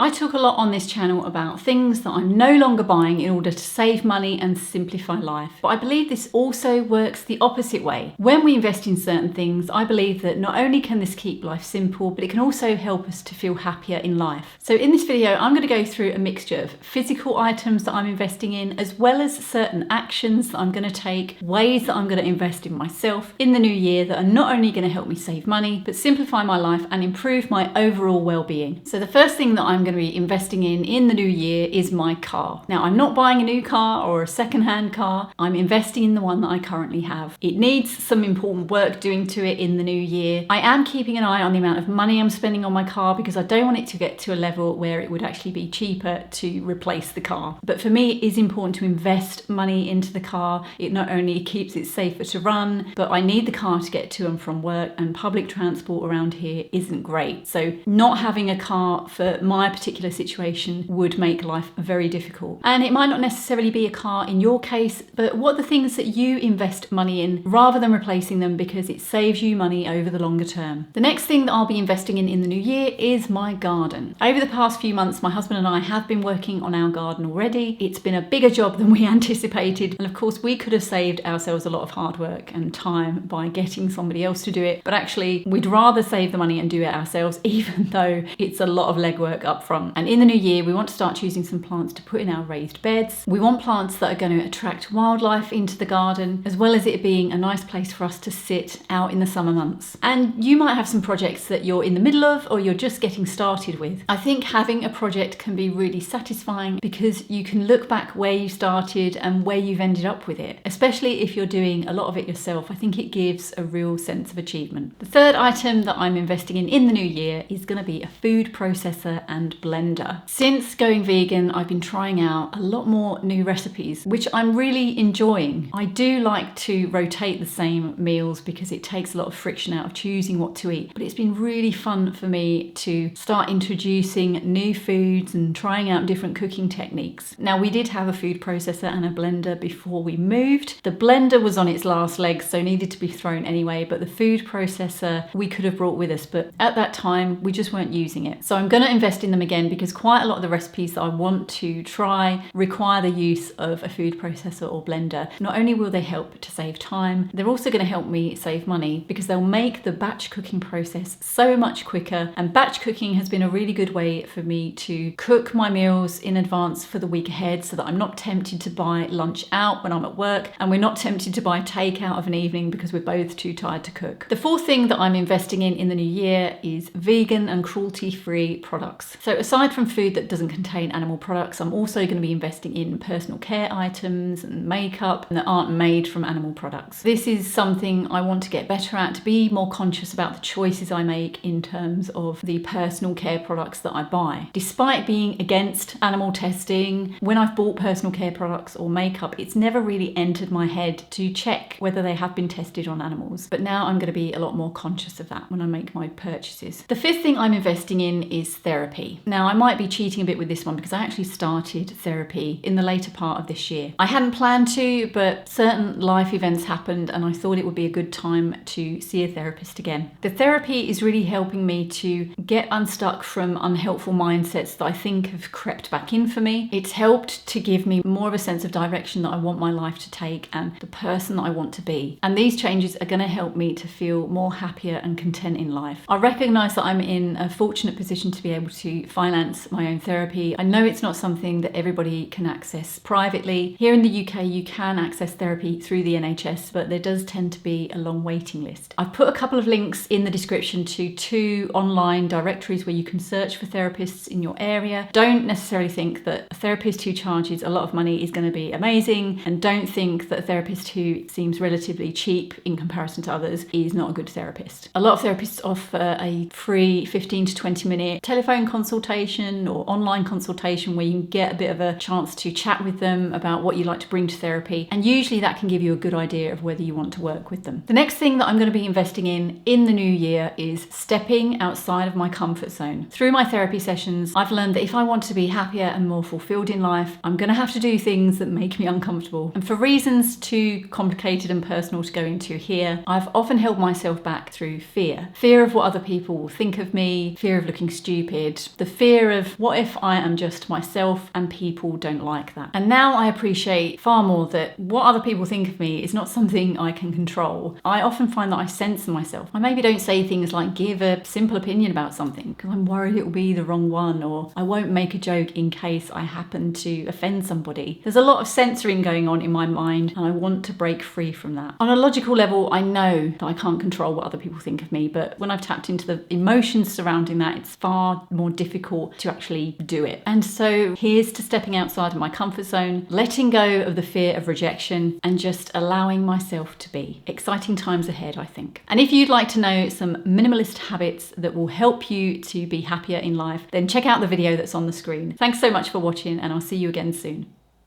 I talk a lot on this channel about things that I'm no longer buying in order to save money and simplify life. But I believe this also works the opposite way. When we invest in certain things, I believe that not only can this keep life simple, but it can also help us to feel happier in life. So in this video, I'm going to go through a mixture of physical items that I'm investing in, as well as certain actions that I'm going to take, ways that I'm going to invest in myself in the new year that are not only going to help me save money, but simplify my life and improve my overall well-being. So the first thing that I'm going to be investing in the new year is my car. Now, I'm not buying a new car or a second-hand car. I'm investing in the one that I currently have. It needs some important work doing to it in the new year. I am keeping an eye on the amount of money I'm spending on my car because I don't want it to get to a level where it would actually be cheaper to replace the car. But for me, it is important to invest money into the car. It not only keeps it safer to run, but I need the car to get to and from work, and public transport around here isn't great. So not having a car for my particular situation would make life very difficult. And it might not necessarily be a car in your case, but what are the things that you invest money in rather than replacing them because it saves you money over the longer term? The next thing that I'll be investing in the new year is my garden. Over the past few months, my husband and I have been working on our garden already. It's been a bigger job than we anticipated. And of course, we could have saved ourselves a lot of hard work and time by getting somebody else to do it. But actually, we'd rather save the money and do it ourselves, even though it's a lot of legwork up front. And in the new year, we want to start choosing some plants to put in our raised beds. We want plants that are going to attract wildlife into the garden, as well as it being a nice place for us to sit out in the summer months. And you might have some projects that you're in the middle of or you're just getting started with. I think having a project can be really satisfying because you can look back where you started and where you've ended up with it. Especially if you're doing a lot of it yourself, I think it gives a real sense of achievement. The third item that I'm investing in the new year is going to be a food processor and blender. Since going vegan, I've been trying out a lot more new recipes, which I'm really enjoying. I do like to rotate the same meals because it takes a lot of friction out of choosing what to eat, but it's been really fun for me to start introducing new foods and trying out different cooking techniques. Now, we did have a food processor and a blender before we moved. The blender was on its last legs, so needed to be thrown anyway, but the food processor we could have brought with us, but at that time we just weren't using it. So I'm going to invest in them again because quite a lot of the recipes that I want to try require the use of a food processor or blender. Not only will they help to save time, they're also going to help me save money because they'll make the batch cooking process so much quicker. And batch cooking has been a really good way for me to cook my meals in advance for the week ahead so that I'm not tempted to buy lunch out when I'm at work, and we're not tempted to buy takeout of an evening because we're both too tired to cook. The fourth thing that I'm investing in the new year is vegan and cruelty-free products. So aside from food that doesn't contain animal products, I'm also going to be investing in personal care items and makeup that aren't made from animal products. This is something I want to get better at, to be more conscious about the choices I make in terms of the personal care products that I buy. Despite being against animal testing, when I've bought personal care products or makeup, it's never really entered my head to check whether they have been tested on animals. But now I'm going to be a lot more conscious of that when I make my purchases. The fifth thing I'm investing in is therapy. Now, I might be cheating a bit with this one because I actually started therapy in the later part of this year. I hadn't planned to, but certain life events happened and I thought it would be a good time to see a therapist again. The therapy is really helping me to get unstuck from unhelpful mindsets that I think have crept back in for me. It's helped to give me more of a sense of direction that I want my life to take and the person that I want to be. And these changes are going to help me to feel more happier and content in life. I recognise that I'm in a fortunate position to be able to finance my own therapy. I know it's not something that everybody can access privately. Here in the UK, you can access therapy through the NHS, but there does tend to be a long waiting list. I've put a couple of links in the description to 2 online directories where you can search for therapists in your area. Don't necessarily think that a therapist who charges a lot of money is going to be amazing, and don't think that a therapist who seems relatively cheap in comparison to others is not a good therapist. A lot of therapists offer a free 15 to 20 minute telephone consultation or online consultation where you can get a bit of a chance to chat with them about what you like to bring to therapy, and usually that can give you a good idea of whether you want to work with them. The next thing that I'm going to be investing in the new year is stepping outside of my comfort zone. Through my therapy sessions, I've learned that if I want to be happier and more fulfilled in life, I'm going to have to do things that make me uncomfortable. And for reasons too complicated and personal to go into here, I've often held myself back through fear. Fear of what other people will think of me, fear of looking stupid, the fear of what if I am just myself and people don't like that. And now I appreciate far more that what other people think of me is not something I can control. I often find that I censor myself. I maybe don't say things like give a simple opinion about something because I'm worried it will be the wrong one, or I won't make a joke in case I happen to offend somebody. There's a lot of censoring going on in my mind, and I want to break free from that. On a logical level, I know that I can't control what other people think of me, but when I've tapped into the emotions surrounding that, it's far more difficult to actually do it. And so here's to stepping outside of my comfort zone, letting go of the fear of rejection, and just allowing myself to be. Exciting times ahead, I think. And if you'd like to know some minimalist habits that will help you to be happier in life, then check out the video that's on the screen. Thanks so much for watching, and I'll see you again soon.